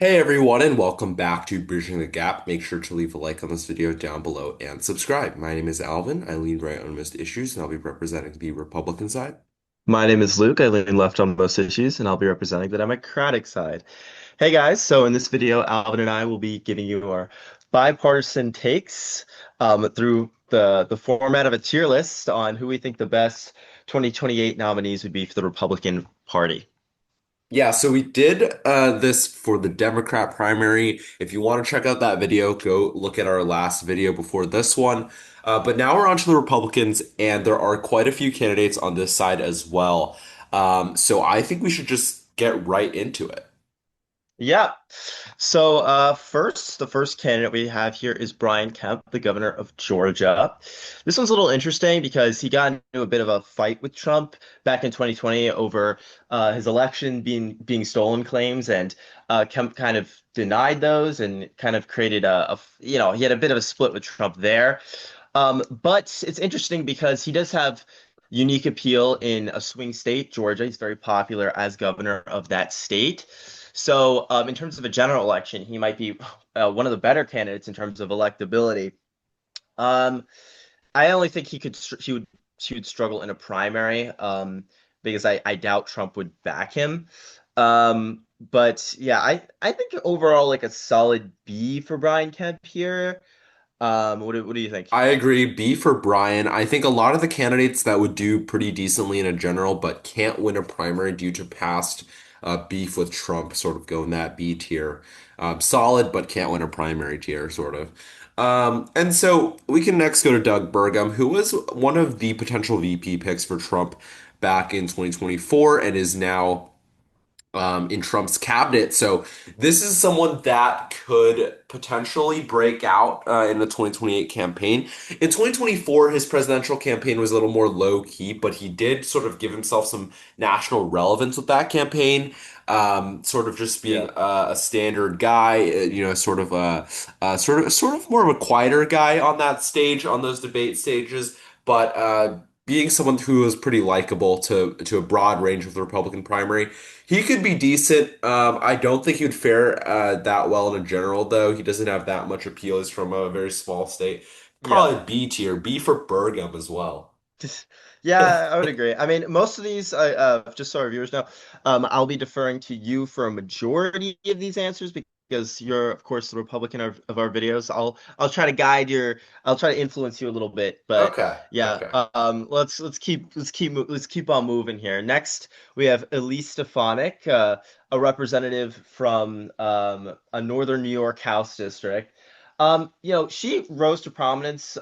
Hey everyone, and welcome back to Bridging the Gap. Make sure to leave a like on this video down below and subscribe. My name is Alvin. I lean right on most issues, and I'll be representing the Republican side. My name is Luke. I lean left on most issues, and I'll be representing the Democratic side. Hey guys, so in this video, Alvin and I will be giving you our bipartisan takes through the format of a tier list on who we think the best 2028 nominees would be for the Republican Party. Yeah, so we did this for the Democrat primary. If you want to check out that video, go look at our last video before this one. But now we're on to the Republicans, and there are quite a few candidates on this side as well. So I think we should just get right into it. Yeah. So the first candidate we have here is Brian Kemp, the governor of Georgia. This one's a little interesting because he got into a bit of a fight with Trump back in 2020 over his election being stolen claims, and Kemp kind of denied those and kind of created he had a bit of a split with Trump there. But it's interesting because he does have unique appeal in a swing state, Georgia. He's very popular as governor of that state. So, in terms of a general election, he might be one of the better candidates in terms of electability. Um, I only think he would struggle in a primary because I doubt Trump would back him. But yeah, I think overall like a solid B for Brian Kemp here. What do you think? I agree. B for Brian. I think a lot of the candidates that would do pretty decently in a general but can't win a primary due to past beef with Trump sort of go in that B tier. Solid but can't win a primary tier, sort of. And so we can next go to Doug Burgum, who was one of the potential VP picks for Trump back in 2024 and is now in Trump's cabinet. So this is someone that could potentially break out in the 2028 campaign. In 2024, his presidential campaign was a little more low key, but he did sort of give himself some national relevance with that campaign. Sort of just being Yeah. a standard guy, sort of more of a quieter guy on that stage, on those debate stages, but being someone who was pretty likable to a broad range of the Republican primary. He could be decent. I don't think he would fare that well in a general, though. He doesn't have that much appeal. He's from a very small state. Yeah. Probably B tier, B for Burgum as well. Yeah, I would agree. I mean, most of these, just so our viewers know, I'll be deferring to you for a majority of these answers because you're, of course, the Republican of our videos. I'll try to I'll try to influence you a little bit. But Okay, yeah, okay. let's keep on moving here. Next, we have Elise Stefanik, a representative from a northern New York House district. She rose to prominence.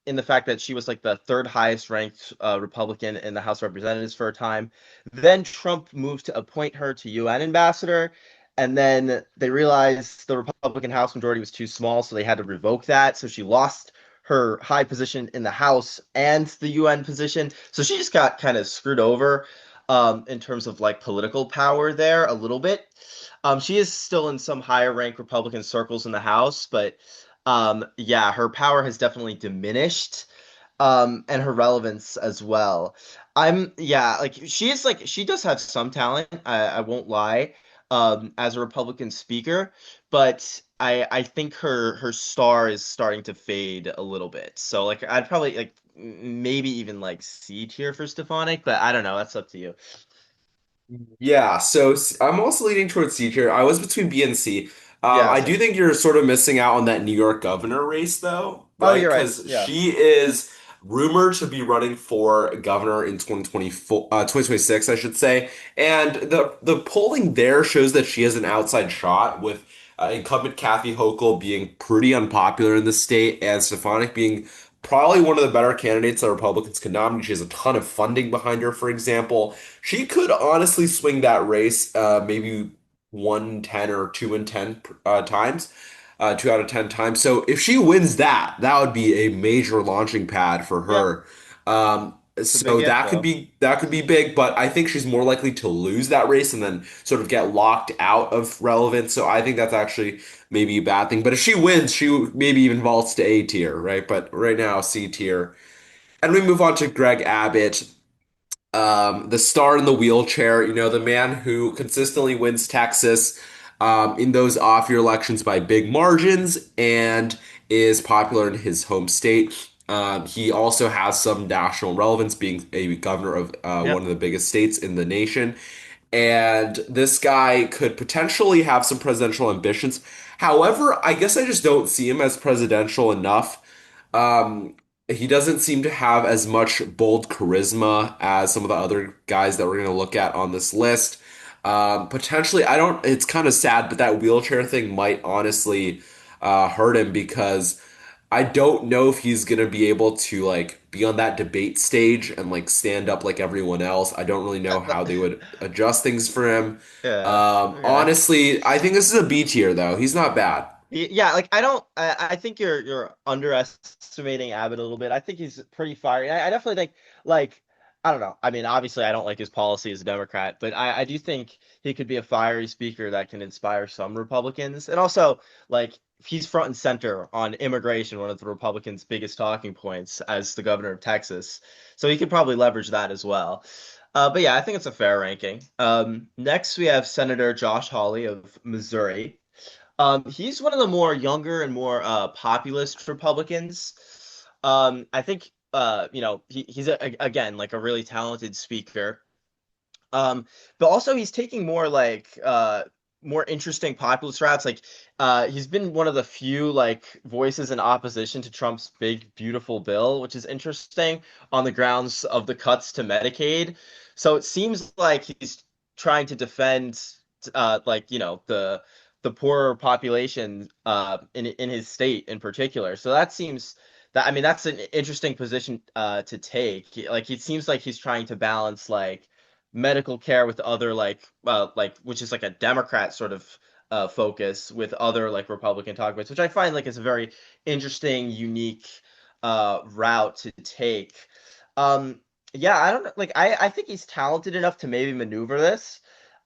In the fact that she was like the third highest ranked Republican in the House of Representatives for a time. Then Trump moved to appoint her to UN ambassador. And then they realized the Republican House majority was too small, so they had to revoke that. So she lost her high position in the House and the UN position. So she just got kind of screwed over in terms of like political power there a little bit. She is still in some higher rank Republican circles in the House, but yeah, her power has definitely diminished, and her relevance as well. Yeah, like she does have some talent. I won't lie, as a Republican speaker, but I think her star is starting to fade a little bit. So like I'd probably like maybe even like C tier for Stefanik, but I don't know. That's up to you. Yeah, I'm also leaning towards C tier. I was between B and C. Yeah, I do same. think you're sort of missing out on that New York governor race, though, Oh, right? you're right. Because Yeah. she is rumored to be running for governor in 2024, 2026, I should say. And the polling there shows that she has an outside shot with incumbent Kathy Hochul being pretty unpopular in the state and Stefanik being probably one of the better candidates that Republicans could nominate. She has a ton of funding behind her, for example. She could honestly swing that race, maybe 110 or 2 in 10 times, 2 out of 10 times. So if she wins that, that would be a major launching pad for Yeah. her. It's a big So if though. that could be big, but I think she's more likely to lose that race and then sort of get locked out of relevance. So I think that's actually maybe a bad thing. But if she wins, she maybe even vaults to A tier, right? But right now, C tier. And we move on to Greg Abbott, the star in the wheelchair, the man who consistently wins Texas. in those off-year elections by big margins and is popular in his home state. He also has some national relevance, being a governor of one Yep. of the biggest states in the nation. And this guy could potentially have some presidential ambitions. However, I guess I just don't see him as presidential enough. Um, he doesn't seem to have as much bold charisma as some of the other guys that we're going to look at on this list. Potentially, I don't, it's kind of sad, but that wheelchair thing might honestly hurt him because I don't know if he's going to be able to like be on that debate stage and like stand up like everyone else. I don't really know how they would adjust things for him. Yeah. Okay. Honestly, I think this is a B tier though. He's not bad. Yeah, like I don't. I think you're underestimating Abbott a little bit. I think he's pretty fiery. I definitely think like I don't know. I mean, obviously, I don't like his policy as a Democrat, but I do think he could be a fiery speaker that can inspire some Republicans. And also, like he's front and center on immigration, one of the Republicans' biggest talking points as the governor of Texas. So he could probably leverage that as well. But yeah, I think it's a fair ranking. Next, we have Senator Josh Hawley of Missouri. He's one of the more younger and more populist Republicans. I think he's again like a really talented speaker. But also he's taking more like more interesting populist routes. Like he's been one of the few like voices in opposition to Trump's big beautiful bill, which is interesting on the grounds of the cuts to Medicaid. So it seems like he's trying to defend like the poorer population in his state in particular. So that seems that I mean that's an interesting position to take. Like it seems like he's trying to balance like medical care with other like which is like a Democrat sort of focus with other like Republican talk points, which I find like is a very interesting, unique route to take. Um, yeah, I don't know. Like I think he's talented enough to maybe maneuver this.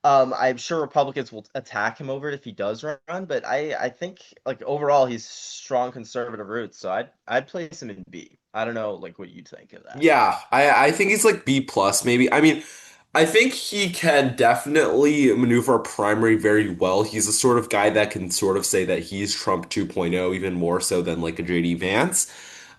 I'm sure Republicans will attack him over it if he does run, but I think like overall he's strong conservative roots, so I'd place him in B. I don't know like what you think of that. Yeah, I think he's like B plus maybe. I mean, I think he can definitely maneuver a primary very well. He's the sort of guy that can sort of say that he's Trump 2.0 even more so than like a JD Vance.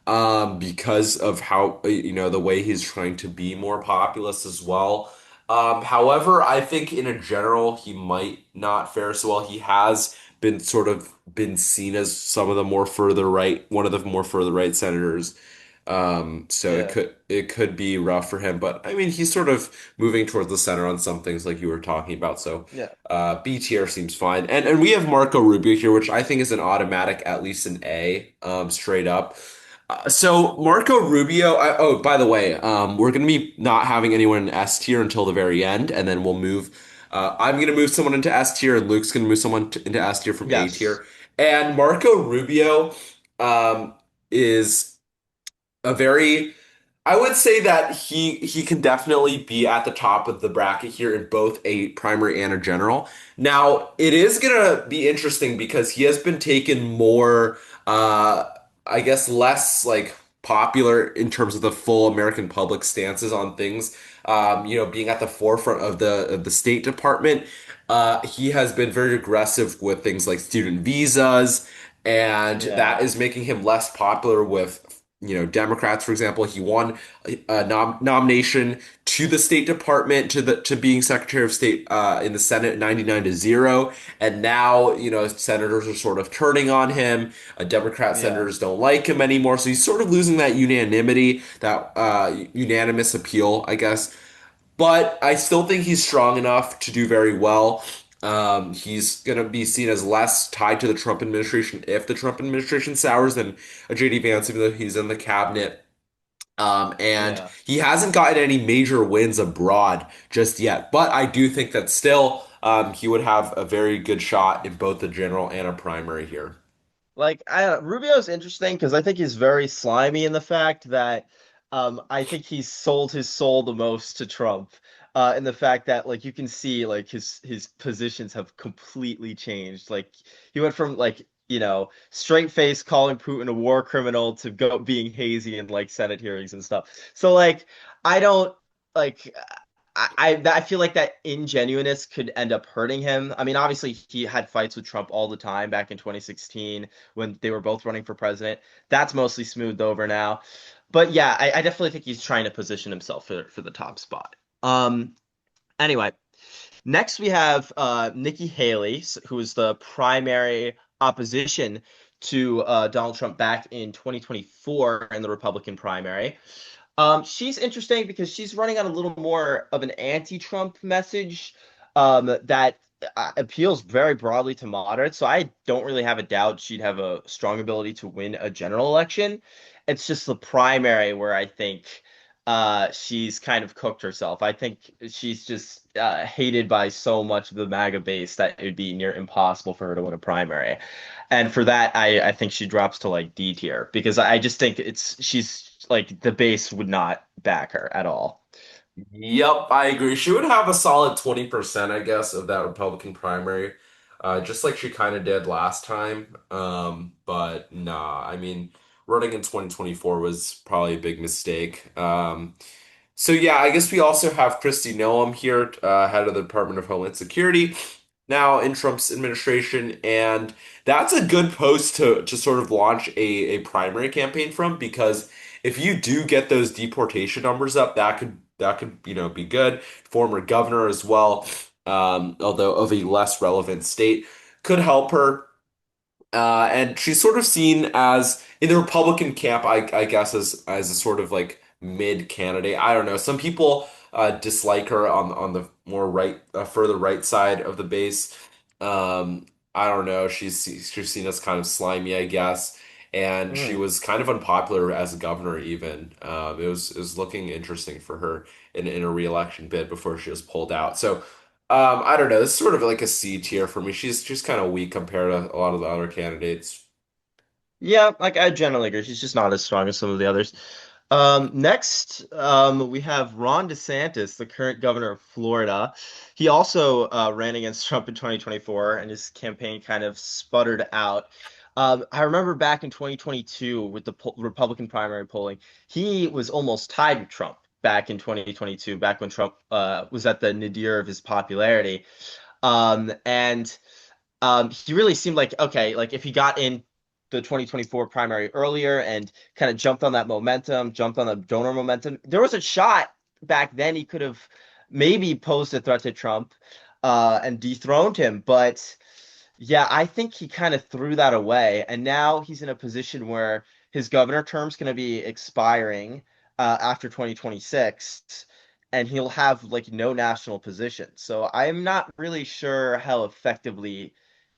Because of how the way he's trying to be more populist as well. However, I think in a general he might not fare so well. He has been seen as some of the more further right, one of the more further right senators. So Yeah. it could be rough for him, but I mean he's sort of moving towards the center on some things like you were talking about. So Yeah. B tier seems fine, and we have Marco Rubio here, which I think is an automatic, at least an A, straight up. So Marco Rubio. Oh, by the way, we're gonna be not having anyone in S tier until the very end, and then we'll move. I'm gonna move someone into S tier, and Luke's gonna move someone into S tier from A Yes. tier. And Marco Rubio is a very I would say that he can definitely be at the top of the bracket here in both a primary and a general. Now, it is gonna be interesting because he has been taken more I guess less like popular in terms of the full American public stances on things. Being at the forefront of the State Department. He has been very aggressive with things like student visas, and that Yeah. is making him less popular with Democrats. For example, he won a nomination to the State Department to being Secretary of State in the Senate 99-0, and now senators are sort of turning on him. Democrat Yeah. senators don't like him anymore, so he's sort of losing that unanimity, that unanimous appeal, I guess. But I still think he's strong enough to do very well. He's going to be seen as less tied to the Trump administration if the Trump administration sours than a JD Vance, even though he's in the cabinet. And Yeah. he hasn't gotten any major wins abroad just yet. But I do think that still he would have a very good shot in both the general and a primary here. Like Rubio's interesting because I think he's very slimy in the fact that I think he's sold his soul the most to Trump. In the fact that like you can see like his positions have completely changed. Like he went from like, straight face calling Putin a war criminal to being hazy in like Senate hearings and stuff. So like I don't like. I feel like that ingenuineness could end up hurting him. I mean, obviously he had fights with Trump all the time back in 2016 when they were both running for president. That's mostly smoothed over now. But yeah, I definitely think he's trying to position himself for the top spot. Anyway, next we have Nikki Haley, who is the primary opposition to Donald Trump back in 2024 in the Republican primary. She's interesting because she's running on a little more of an anti-Trump message that appeals very broadly to moderates. So I don't really have a doubt she'd have a strong ability to win a general election. It's just the primary where I think she's kind of cooked herself. I think she's just hated by so much of the MAGA base that it would be near impossible for her to win a primary. And for that, I think she drops to like D tier because I just think she's like the base would not back her at all. Yep, I agree. She would have a solid 20%, I guess, of that Republican primary, just like she kind of did last time. But nah, I mean, running in 2024 was probably a big mistake. So yeah, I guess we also have Kristi Noem here, head of the Department of Homeland Security, now in Trump's administration, and that's a good post to sort of launch a primary campaign from because if you do get those deportation numbers up, that could be good. Former governor as well, although of a less relevant state, could help her. And she's sort of seen as in the Republican camp, I guess, as a sort of like mid candidate. I don't know. Some people dislike her on the more right, further right side of the base. I don't know. She's seen as kind of slimy, I guess, and she Mm. was kind of unpopular as a governor. Even it was looking interesting for her in a re-election bid before she was pulled out. So. I don't know. This is sort of like a C tier for me. She's kind of weak compared to a lot of the other candidates. Yeah, like I generally agree. She's just not as strong as some of the others. Next, we have Ron DeSantis, the current governor of Florida. He also ran against Trump in 2024, and his campaign kind of sputtered out. I remember back in 2022 with the Republican primary polling, he was almost tied with Trump back in 2022, back when Trump was at the nadir of his popularity. And he really seemed like okay, like if he got in the 2024 primary earlier and kind of jumped on that momentum, jumped on the donor momentum, there was a shot back then he could have maybe posed a threat to Trump and dethroned him. But yeah, I think he kind of threw that away, and now he's in a position where his governor term's going to be expiring after 2026 and he'll have like no national position. So I'm not really sure how effectively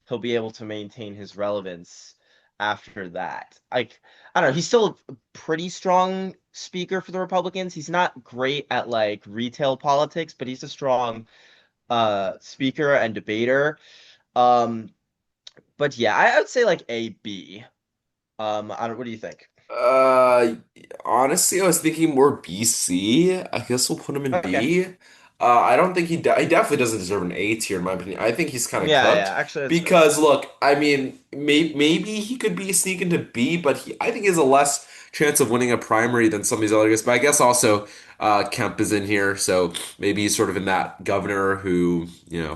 he'll be able to maintain his relevance after that. Like, I don't know, he's still a pretty strong speaker for the Republicans. He's not great at like retail politics, but he's a strong speaker and debater. Um, but yeah, I would say like A B. I don't, what do you think? Uh, Honestly, I was thinking more BC. I guess we'll put him in Okay. B. I don't think he definitely doesn't deserve an A tier in my opinion. I think he's kind of Yeah, cooked yeah. Actually, that's fair. because look, I mean, maybe he could be sneak into B, but I think he has a less chance of winning a primary than some of these other guys. But I guess also Kemp is in here, so maybe he's sort of in that governor who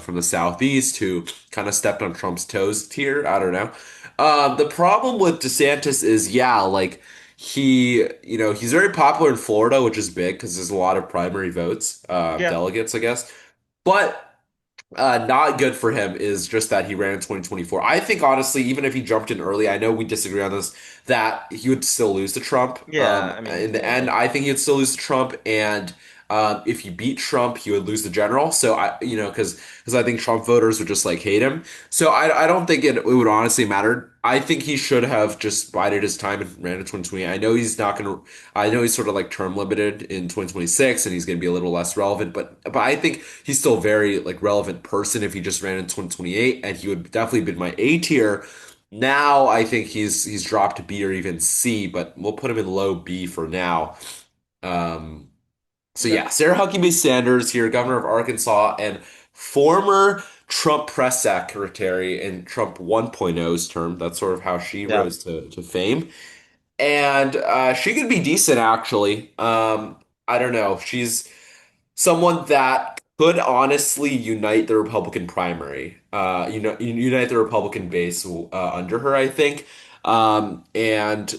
from the southeast who kind of stepped on Trump's toes tier. I don't know. The problem with DeSantis is, yeah, like he's very popular in Florida, which is big because there's a lot of primary votes, Yeah. delegates, I guess. But not good for him is just that he ran in 2024. I think honestly, even if he jumped in early, I know we disagree on this, that he would still lose to Trump. Yeah, I mean, In the end, maybe. I think he would still lose to Trump, and if he beat Trump, he would lose the general. So because I think Trump voters would just like hate him. So I don't think it would honestly matter. I think he should have just bided his time and ran in 2020. I know he's not going to. I know he's sort of like term limited in 2026, and he's going to be a little less relevant. But I think he's still a very like relevant person if he just ran in 2028, and he would definitely be my A tier. Now I think he's dropped to B or even C, but we'll put him in low B for now. Um, so Okay. yeah, Sarah Huckabee Sanders here, governor of Arkansas and former Trump press secretary in Trump 1.0's term. That's sort of how she Yeah. rose to fame. And she could be decent actually. I don't know. someone that could honestly unite the Republican primary, unite the Republican base under her, I think, and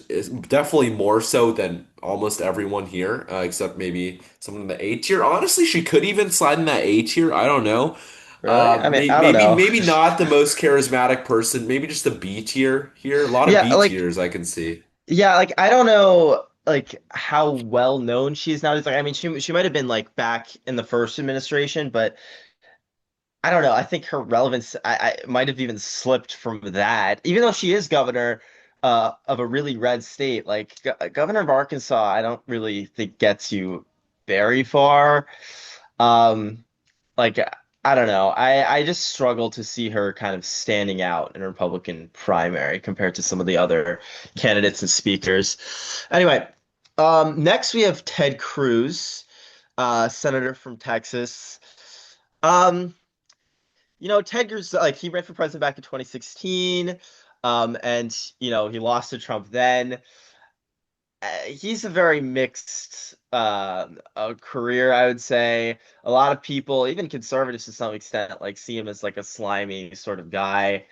is definitely more so than almost everyone here, except maybe someone in the A tier. Honestly, she could even slide in that A tier. I don't know. Really? I mean, I don't Maybe know. maybe not the most charismatic person. Maybe just the B tier here. A lot of Yeah, B like tiers I can see. yeah, like I don't know like how well known she is nowadays. Like I mean she might have been like back in the first administration, but I don't know. I think her relevance I might have even slipped from that. Even though she is governor of a really red state, like governor of Arkansas, I don't really think gets you very far. Um like I don't know. I just struggle to see her kind of standing out in a Republican primary compared to some of the other candidates and speakers. Anyway, next we have Ted Cruz, senator from Texas. Um, Ted Cruz, like he ran for president back in 2016, and he lost to Trump then. He's a very mixed career, I would say. A lot of people, even conservatives to some extent, like see him as like a slimy sort of guy.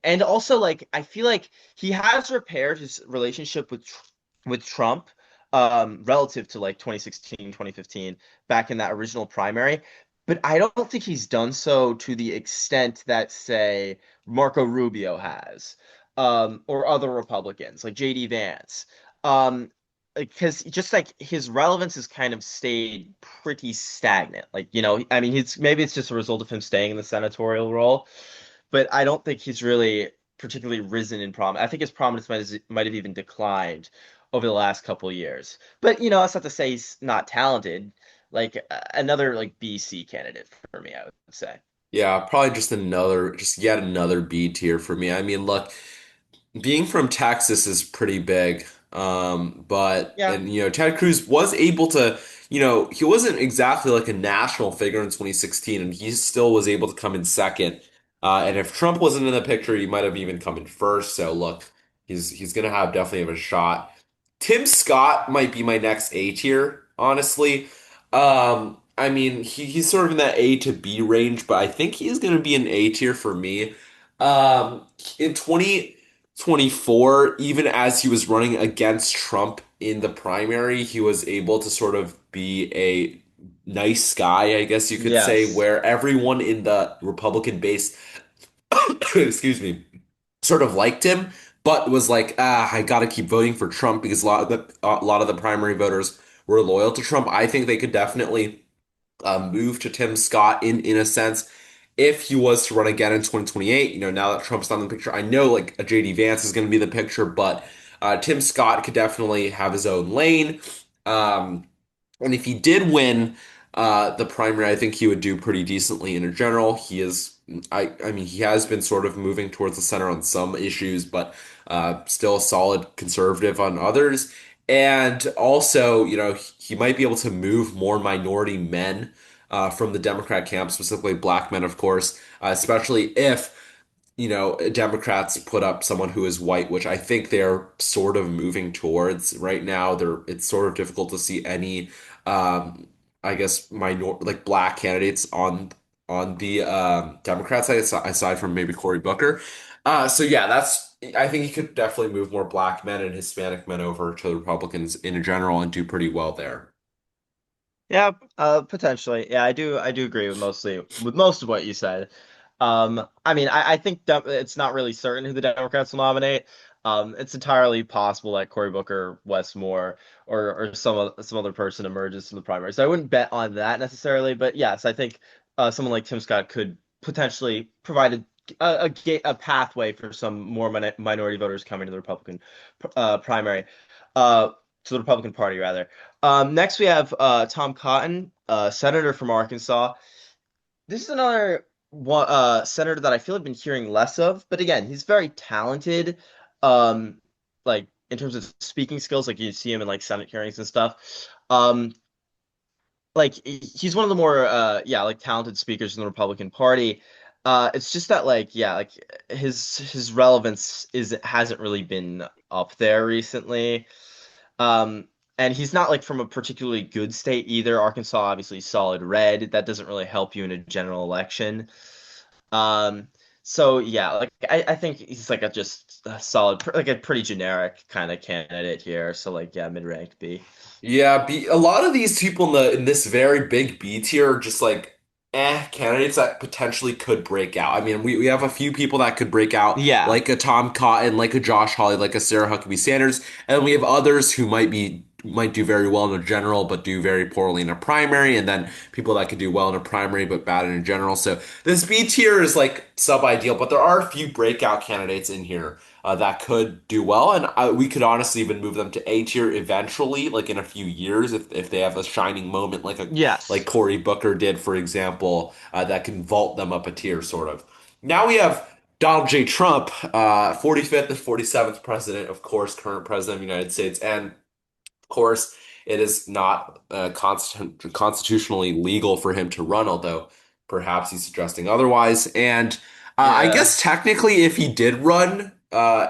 And also like I feel like he has repaired his relationship with Trump, relative to like 2016, 2015, back in that original primary. But I don't think he's done so to the extent that, say, Marco Rubio has, or other Republicans like JD Vance. Because just like his relevance has kind of stayed pretty stagnant. Like, I mean, he's maybe it's just a result of him staying in the senatorial role, but I don't think he's really particularly risen in prominence. I think his prominence might have even declined over the last couple of years. But that's not to say he's not talented. Like another like BC candidate for me, I would say. Yeah, probably just yet another B tier for me. I mean, look, being from Texas is pretty big. Yeah. Ted Cruz was able to, he wasn't exactly like a national figure in 2016, and he still was able to come in second. And if Trump wasn't in the picture, he might have even come in first. So look, he's gonna have definitely have a shot. Tim Scott might be my next A tier, honestly. I mean, he's sort of in that A to B range, but I think he's gonna be an A tier for me. In 2024, even as he was running against Trump in the primary, he was able to sort of be a nice guy, I guess you could say, Yes. where everyone in the Republican base, excuse me, sort of liked him, but was like, I gotta keep voting for Trump because a lot of the primary voters were loyal to Trump. I think they could definitely move to Tim Scott in a sense if he was to run again in 2028. Now that Trump's not in the picture, I know like a JD Vance is going to be the picture, but Tim Scott could definitely have his own lane. Um, and if he did win the primary, I think he would do pretty decently in a general. I mean, he has been sort of moving towards the center on some issues, but still a solid conservative on others. And also, he might be able to move more minority men from the Democrat camp, specifically black men, of course, especially if Democrats put up someone who is white, which I think they're sort of moving towards right now. It's sort of difficult to see any, um, I guess, like black candidates on the Democrat side, aside from maybe Cory Booker. So yeah, I think he could definitely move more black men and Hispanic men over to the Republicans in general and do pretty well there. Yeah, potentially. Yeah, I do agree with most of what you said. I mean, I think it's not really certain who the Democrats will nominate. It's entirely possible that Cory Booker, Wes Moore, or some other person emerges from the primary. So I wouldn't bet on that necessarily, but yes, I think someone like Tim Scott could potentially provide a pathway for some more minority voters coming to the Republican primary, uh, to the Republican Party rather. Next, we have Tom Cotton, senator from Arkansas. This is another one, senator that I feel I've been hearing less of, but again, he's very talented. Um, like in terms of speaking skills, like you see him in like Senate hearings and stuff. Like he's one of the more yeah, like talented speakers in the Republican Party. It's just that like yeah, like his relevance is hasn't really been up there recently. Um, and he's not like from a particularly good state either. Arkansas, obviously, solid red. That doesn't really help you in a general election. Um, so yeah, like I think he's like a just a solid, like a pretty generic kind of candidate here. So like yeah, mid-rank B. Yeah, a lot of these people in this very big B tier are just like candidates that potentially could break out. I mean, we have a few people that could break out, Yeah. like a Tom Cotton, like a Josh Hawley, like a Sarah Huckabee Sanders, and we have others who might do very well in a general but do very poorly in a primary, and then people that could do well in a primary but bad in a general. So this B tier is like sub-ideal, but there are a few breakout candidates in here that could do well, and we could honestly even move them to A tier eventually, like in a few years, if they have a shining moment, like Yes. Cory Booker did, for example, that can vault them up a tier, sort of. Now we have Donald J. Trump, 45th and 47th president, of course, current president of the United States, and course, it is not constitutionally legal for him to run, although perhaps he's suggesting otherwise. And I Yeah. guess technically, if he did run, I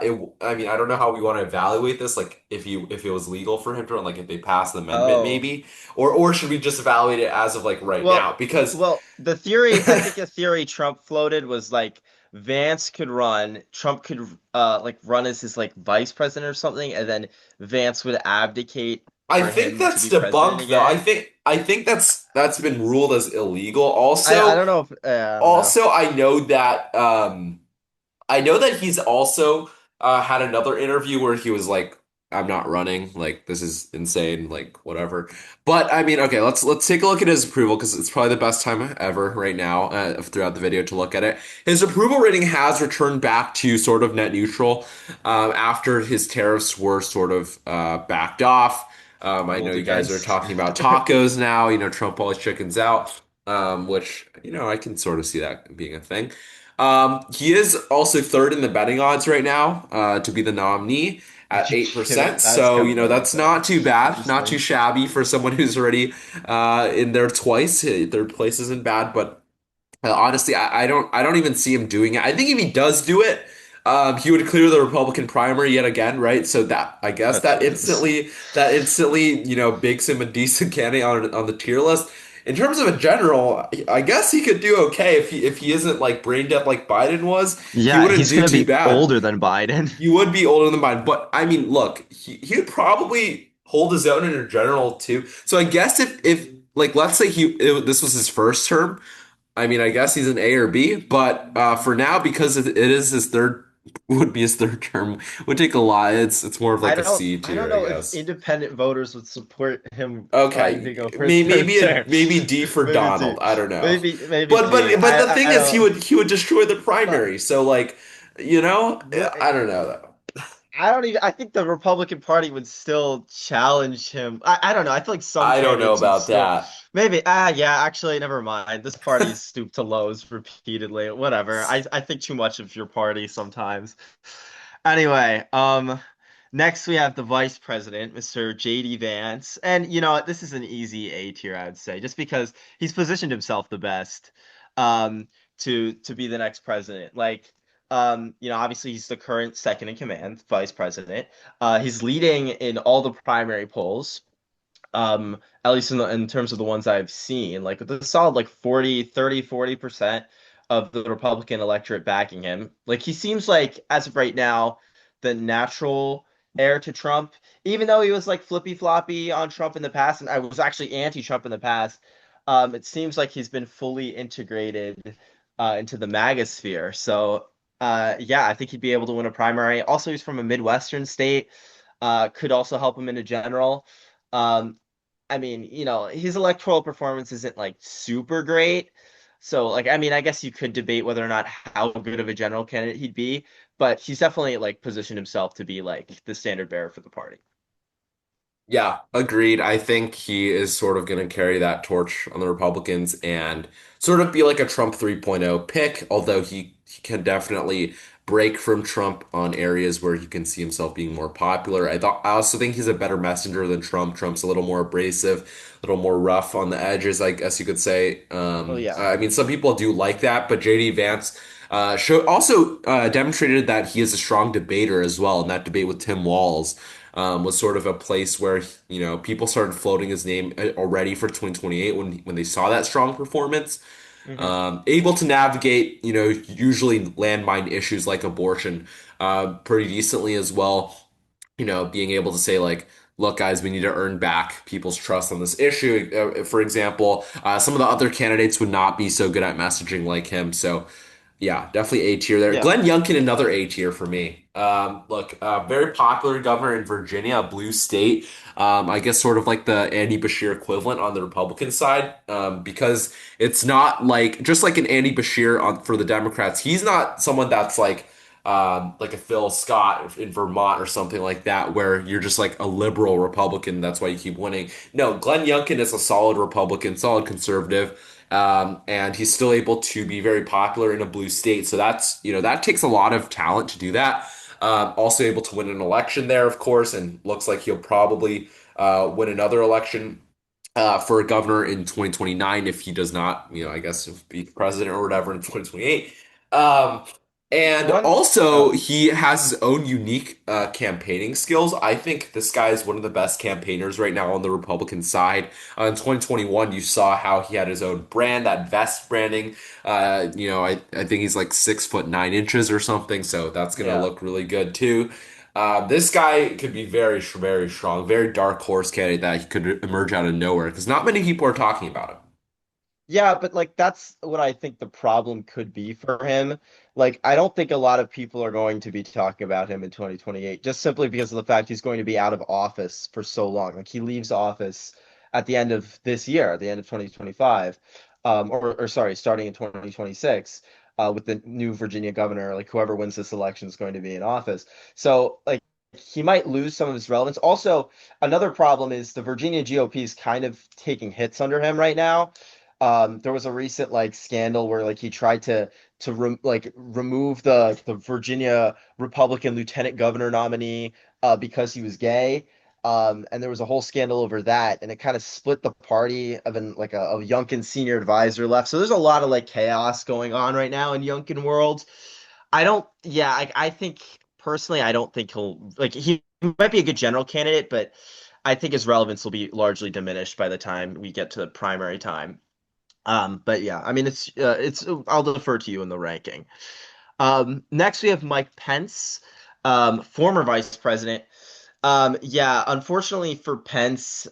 mean, I don't know how we want to evaluate this. Like, if it was legal for him to run, like if they passed the amendment, Oh. maybe, or should we just evaluate it as of like right Well, now? Because the theory, I think a theory Trump floated was like Vance could run, Trump could like run as his like vice president or something, and then Vance would abdicate I for think him to that's be president debunked, though. I again. think I think that's been ruled as illegal. I Also, don't know if I don't know. I know that. I know that he's also had another interview where he was like, "I'm not running. Like this is insane. Like whatever." But I mean, okay, let's take a look at his approval because it's probably the best time ever right now throughout the video to look at it. His approval rating has returned back to sort of net neutral after his tariffs were sort of backed off. I know Ruled you guys are against. talking about tacos now. You know, Trump always chickens out, which you know I can sort of see that being a thing. He is also third in the betting odds right now to be the nominee at You kidding? 8%. That's So, kind you of know, funny. that's not too bad, not too Interesting. shabby for someone who's already in there twice. Third place isn't bad, but honestly, I don't even see him doing it. I think if he does do it, he would clear the Republican primary yet again, right? So that I guess That's hilarious. that instantly, you know, makes him a decent candidate on the tier list. In terms of a general, I guess he could do okay if he isn't like brain dead like Biden was. He Yeah, wouldn't he's do gonna too be bad. older than Biden. He would be older than Biden, but I mean, look, he would probably hold his own in a general too. So I guess if like let's say this was his first term. I mean, I guess he's an A or B, but for now, because it is his third, would be his third term, would take a lot. It's more of like a C I don't tier, I know if guess. independent voters would support him trying to go Okay, for his third term. maybe D for Maybe D. Donald. I don't know, Maybe D. but the thing I is, don't he would destroy the but primary. So like, you know, what I don't know though. I don't even I think the Republican Party would still challenge him. I don't know. I feel like some I don't know candidates would about still that. maybe yeah, actually never mind. This party's stooped to lows repeatedly. Whatever. I think too much of your party sometimes. Anyway, next we have the vice president, Mr. JD Vance. And you know what, this is an easy A tier, I would say, just because he's positioned himself the best to be the next president. Like you know, obviously he's the current second in command, vice president. He's leading in all the primary polls. At least in terms of the ones I've seen, like the solid like 40% of the Republican electorate backing him. Like he seems like as of right now the natural heir to Trump, even though he was like flippy floppy on Trump in the past, and I was actually anti-Trump in the past. It seems like he's been fully integrated into the MAGA sphere. So yeah, I think he'd be able to win a primary. Also, he's from a Midwestern state, could also help him in a general. Um, I mean, you know, his electoral performance isn't like super great. So, like, I mean, I guess you could debate whether or not how good of a general candidate he'd be, but he's definitely like positioned himself to be like the standard bearer for the party. Yeah, agreed. I think he is sort of going to carry that torch on the Republicans and sort of be like a Trump 3.0 pick, although he can definitely break from Trump on areas where he can see himself being more popular. I also think he's a better messenger than Trump. Trump's a little more abrasive, a little more rough on the edges, I guess you could say. Oh yeah. I mean, some people do like that, but JD Vance also demonstrated that he is a strong debater as well in that debate with Tim Walz. was sort of a place where, people started floating his name already for 2028 when they saw that strong performance. Hmm. Able to navigate, usually landmine issues like abortion pretty decently as well. Being able to say like, look, guys, we need to earn back people's trust on this issue. For example, some of the other candidates would not be so good at messaging like him. So, yeah, definitely A tier there. Yeah. Glenn Youngkin, another A tier for me. Look, very popular governor in Virginia, a blue state. I guess sort of like the Andy Bashir equivalent on the Republican side, because it's not like just like an Andy Bashir on for the Democrats. He's not someone that's like a Phil Scott in Vermont or something like that, where you're just like a liberal Republican. That's why you keep winning. No, Glenn Youngkin is a solid Republican, solid conservative, and he's still able to be very popular in a blue state. So that takes a lot of talent to do that. Also able to win an election there, of course, and looks like he'll probably win another election for a governor in 2029 if he does not, I guess, be president or whatever in 2028. Um, and One. also, Oh, he has his own unique campaigning skills. I think this guy is one of the best campaigners right now on the Republican side. In 2021, you saw how he had his own brand, that vest branding. I think he's like 6'9" or something, so that's gonna yeah. look really good too. This guy could be very, very strong, very dark horse candidate that he could emerge out of nowhere because not many people are talking about him. Yeah, but like that's what I think the problem could be for him. Like I don't think a lot of people are going to be talking about him in 2028 just simply because of the fact he's going to be out of office for so long. Like he leaves office at the end of this year, at the end of 2025. Or sorry, starting in 2026, with the new Virginia governor, like whoever wins this election is going to be in office. So like he might lose some of his relevance. Also, another problem is the Virginia GOP is kind of taking hits under him right now. There was a recent like scandal where like he tried to remove the Virginia Republican lieutenant governor nominee because he was gay. And there was a whole scandal over that, and it kind of split the party of a Youngkin senior advisor left. So there's a lot of like chaos going on right now in Youngkin world. I think personally, I don't think he might be a good general candidate, but I think his relevance will be largely diminished by the time we get to the primary time. But yeah, I mean, it's I'll defer to you in the ranking. Next we have Mike Pence, former vice president. Yeah, unfortunately for Pence,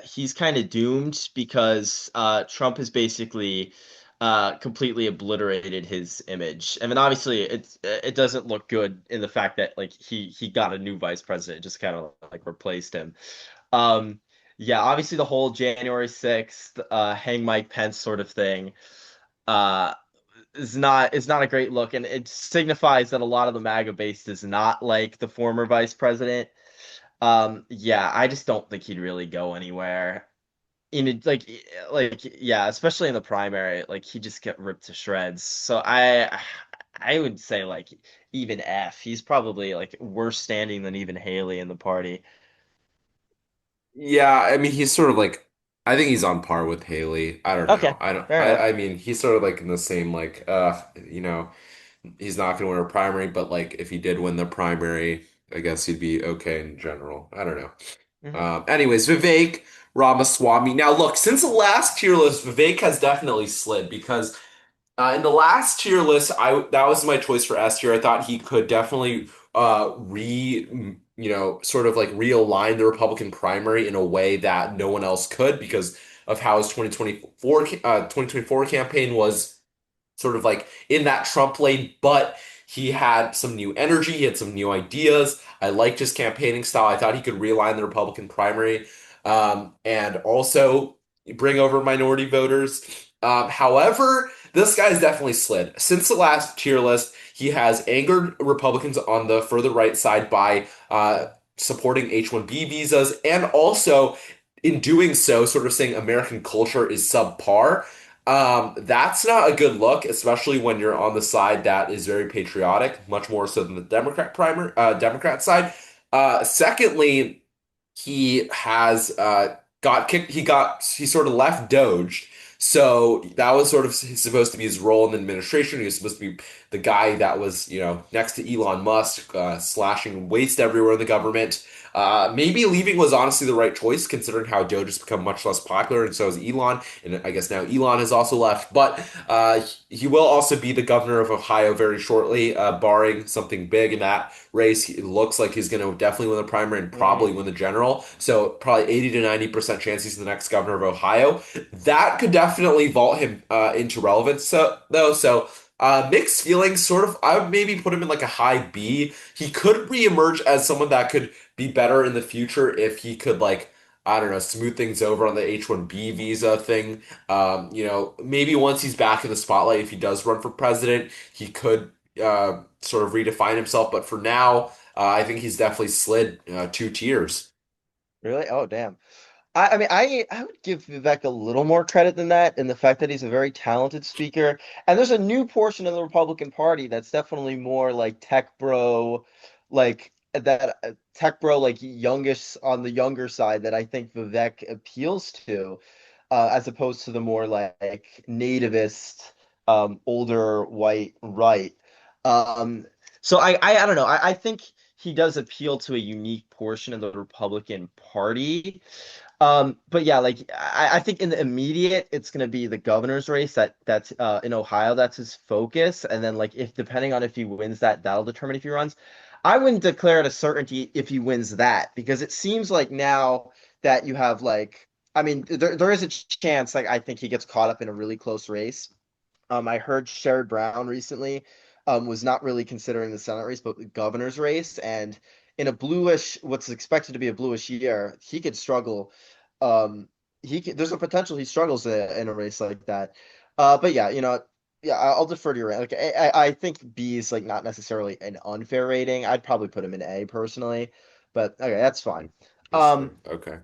he's kind of doomed because Trump has basically completely obliterated his image. I mean, obviously it doesn't look good in the fact that like he got a new vice president, just kind of like replaced him. Um, yeah, obviously the whole January 6th, hang Mike Pence sort of thing, uh, is not a great look, and it signifies that a lot of the MAGA base does not like the former vice president. Yeah, I just don't think he'd really go anywhere. Yeah, especially in the primary, like he just get ripped to shreds. So I would say like even F. He's probably like worse standing than even Haley in the party. Yeah, I mean, he's sort of like, I think he's on par with Haley. I don't know. Okay, fair enough. I mean, he's sort of like in the same, like, he's not going to win a primary, but like if he did win the primary, I guess he'd be okay in general. I don't know. Hmm. Anyways, Vivek Ramaswamy. Now, look, since the last tier list, Vivek has definitely slid because in the last tier list, I that was my choice for S tier. I thought he could definitely sort of like realign the Republican primary in a way that no one else could because of how his 2024 campaign was sort of like in that Trump lane, but he had some new energy, he had some new ideas. I liked his campaigning style. I thought he could realign the Republican primary and also bring over minority voters. However, this guy's definitely slid. Since the last tier list, he has angered Republicans on the further right side by supporting H-1B visas and also in doing so, sort of saying American culture is subpar. That's not a good look, especially when you're on the side that is very patriotic, much more so than the Democrat side. Secondly, he has got kicked. He sort of left Doge. So that was sort of supposed to be his role in the administration. He was supposed to be the guy that was, next to Elon Musk, slashing waste everywhere in the government. Maybe leaving was honestly the right choice, considering how Doge has become much less popular, and so has Elon. And I guess now Elon has also left. But he will also be the governor of Ohio very shortly, barring something big in that race. It looks like he's going to definitely win the primary and probably Mm. win the general. So probably 80 to 90% chance he's the next governor of Ohio. That could definitely vault him into relevance. Mixed feelings, sort of. I would maybe put him in like a high B. He could reemerge as someone that could be better in the future if he could like. I don't know, smooth things over on the H-1B visa thing. Maybe once he's back in the spotlight, if he does run for president, he could sort of redefine himself. But for now, I think he's definitely slid 2 tiers. Really? Oh, damn. I mean, I would give Vivek a little more credit than that in the fact that he's a very talented speaker. And there's a new portion of the Republican Party that's definitely more like tech bro, like that tech bro, like youngish on the younger side that I think Vivek appeals to, as opposed to the more like nativist, older white right. Um, so I don't know. I think he does appeal to a unique portion of the Republican Party. But yeah, like I think in the immediate, it's gonna be the governor's race that's in Ohio. That's his focus, and then like if depending on if he wins that, that'll determine if he runs. I wouldn't declare it a certainty if he wins that because it seems like now that you have like, I mean, there is a chance like I think he gets caught up in a really close race. I heard Sherrod Brown recently was not really considering the Senate race, but the governor's race. And in a bluish, what's expected to be a bluish year, he could struggle. There's a potential he struggles in a race like that. But yeah, yeah, I'll defer to your rant. Like, I think B is like not necessarily an unfair rating. I'd probably put him in A personally, but okay, that's fine. That's fair. Um, Okay.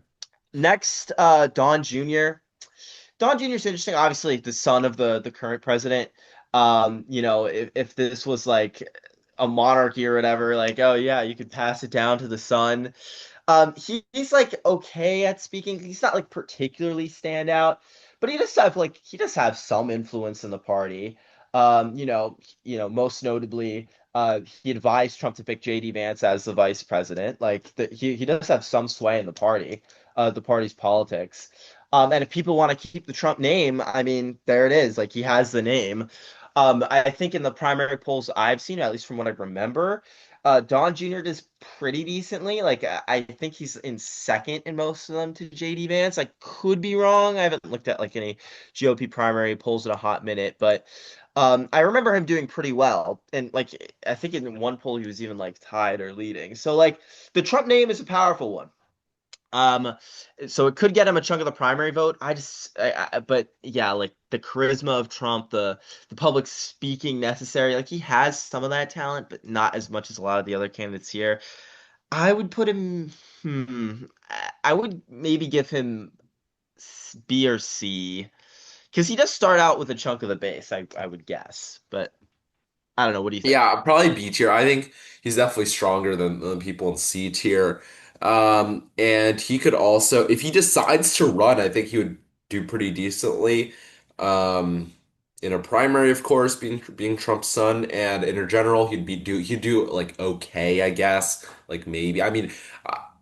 Next, Don Jr. Don Jr. is interesting. Obviously, the son of the current president. If this was like a monarchy or whatever, like, oh yeah, you could pass it down to the son. He's like okay at speaking. He's not like particularly standout, but he does have some influence in the party. Most notably, he advised Trump to pick JD Vance as the vice president. He does have some sway in the party's politics. And if people want to keep the Trump name, I mean, there it is. Like he has the name. I think in the primary polls I've seen, at least from what I remember, Don Jr. does pretty decently. Like I think he's in second in most of them to JD Vance. I could be wrong. I haven't looked at like any GOP primary polls in a hot minute, but I remember him doing pretty well. And like I think in one poll he was even like tied or leading. So like the Trump name is a powerful one. Um, so it could get him a chunk of the primary vote. But yeah, like the charisma of Trump, the public speaking necessary, like he has some of that talent, but not as much as a lot of the other candidates here. I would put him, I would maybe give him B or C because he does start out with a chunk of the base, I would guess. But I don't know. What do you think? Yeah, probably B tier. I think he's definitely stronger than people in C tier. And he could also, if he decides to run, I think he would do pretty decently. Um, in a primary, of course, being Trump's son, and in a general, he'd do like okay, I guess. Like maybe. I mean,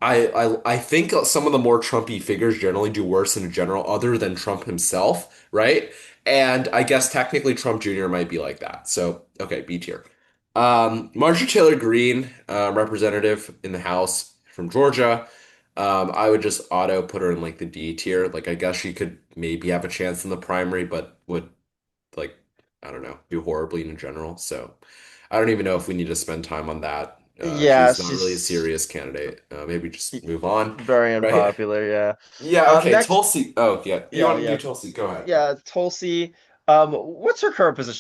I think some of the more Trumpy figures generally do worse in a general, other than Trump himself, right? And I guess technically Trump Jr. might be like that. So okay, B tier. Marjorie Taylor Greene, representative in the House from Georgia. I would just auto put her in like the D tier. Like I guess she could maybe have a chance in the primary, but would like I don't know, do horribly in general. So I don't even know if we need to spend time on that. Yeah, She's not really a she's serious candidate. Maybe just move on, very right? unpopular. Yeah. Yeah, okay. Next, Tulsi. Oh, yeah. You yeah, want to do yeah. Tulsi? Go ahead. Yeah, Tulsi. What's her current position?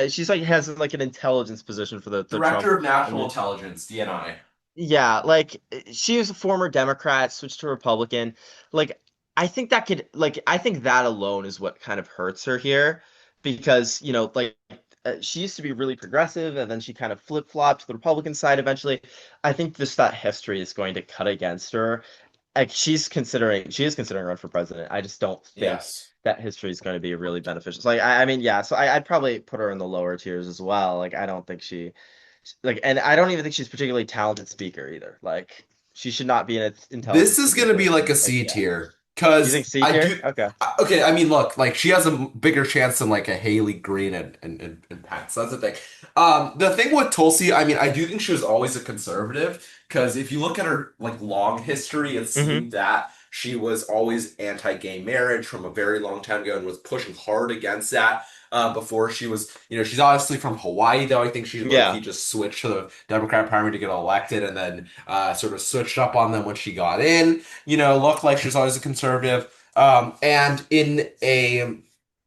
She's like has like an intelligence position for the Director Trump of National admin. Intelligence, DNI. Yeah, like she was a former Democrat, switched to Republican. Like I think that alone is what kind of hurts her here because, she used to be really progressive and then she kind of flip-flopped to the Republican side eventually. I think just that history is going to cut against her. Like she is considering a run for president. I just don't think Yes. that history is going to be really beneficial. So, like, I mean, yeah. So I'd probably put her in the lower tiers as well. Like, I don't think and I don't even think she's a particularly talented speaker either. Like, she should not be in an This intelligence is gonna be position. like a Like, C yeah. tier You think because C I tier? do. Okay. Okay, I mean, look, like she has a bigger chance than like a Haley Green and Pence. That's the thing. The thing with Tulsi, I mean, I do think she was always a conservative because if you look at her like long history, it Hmm. seemed that she was always anti-gay marriage from a very long time ago and was pushing hard against that. Before she was, she's obviously from Hawaii, though. I think she low key Yeah. just switched to the Democrat primary to get elected, and then sort of switched up on them when she got in. Looked like she was always a conservative. And in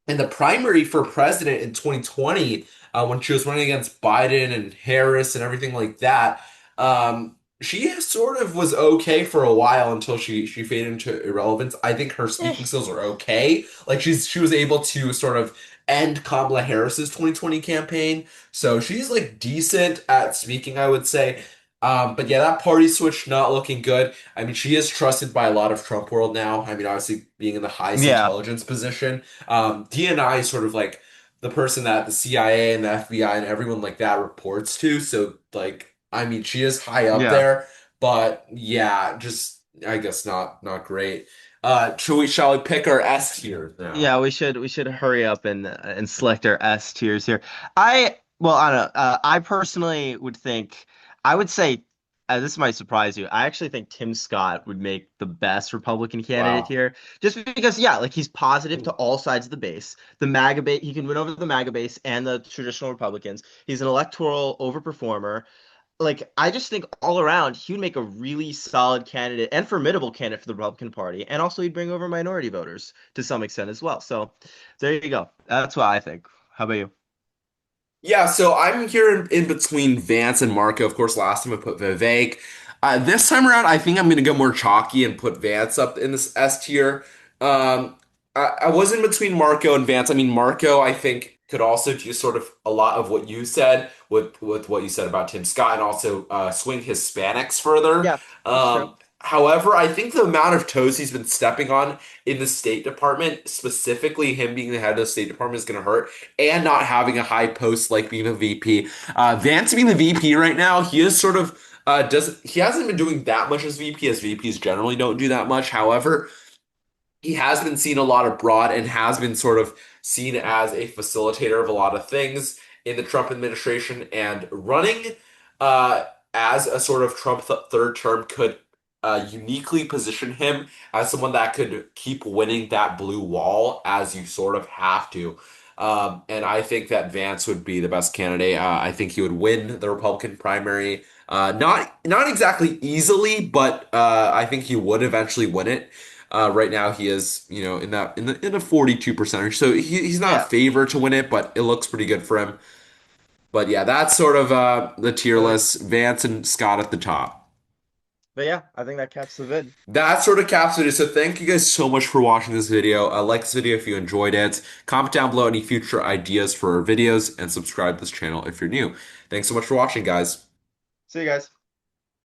the primary for president in 2020, when she was running against Biden and Harris and everything like that, she sort of was okay for a while until she faded into irrelevance. I think her Eh, speaking skills are okay. Like she was able to sort of end Kamala Harris's 2020 campaign. So she's like decent at speaking, I would say. But yeah, that party switch not looking good. I mean, she is trusted by a lot of Trump world now. I mean, obviously being in the highest yeah. intelligence position. DNI is sort of like the person that the CIA and the FBI and everyone like that reports to. So like, I mean, she is high up Yeah. there, but yeah, just I guess not great. Shall we pick our S tier now? Yeah, we should hurry up and select our S tiers here. I don't know. I personally would think I would say this might surprise you. I actually think Tim Scott would make the best Republican candidate Wow. here, just because yeah, like he's positive to all sides of the base. The MAGA base, he can win over the MAGA base and the traditional Republicans. He's an electoral overperformer. Like I just think all around he would make a really solid candidate and formidable candidate for the Republican Party, and also he'd bring over minority voters to some extent as well. So there you go. That's what I think. How about you? Yeah, so I'm here in between Vance and Marco. Of course, last time I put Vivek. This time around, I think I'm going to go more chalky and put Vance up in this S tier. I was in between Marco and Vance. I mean, Marco, I think, could also do sort of a lot of what you said with what you said about Tim Scott and also swing Hispanics further. Yeah, that's true. However, I think the amount of toes he's been stepping on in the State Department, specifically him being the head of the State Department, is going to hurt and not having a high post like being a VP. Vance being the VP right now, he is sort of does he hasn't been doing that much as VP as VPs generally don't do that much. However, he has been seen a lot abroad and has been sort of seen as a facilitator of a lot of things in the Trump administration and running uh, as a sort of Trump third term could uniquely position him as someone that could keep winning that blue wall as you sort of have to. And I think that Vance would be the best candidate. I think he would win the Republican primary. Not exactly easily, but I think he would eventually win it. Right now he is, in the 42% range. So he's not a Yeah. favor to win it, but it looks pretty good for him. But yeah, that's sort of the tier Uh, list. Vance and Scott at the top. but yeah, I think that caps the vid. That sort of caps it. So thank you guys so much for watching this video. Like this video if you enjoyed it. Comment down below any future ideas for our videos and subscribe to this channel if you're new. Thanks so much for watching, guys. See you guys.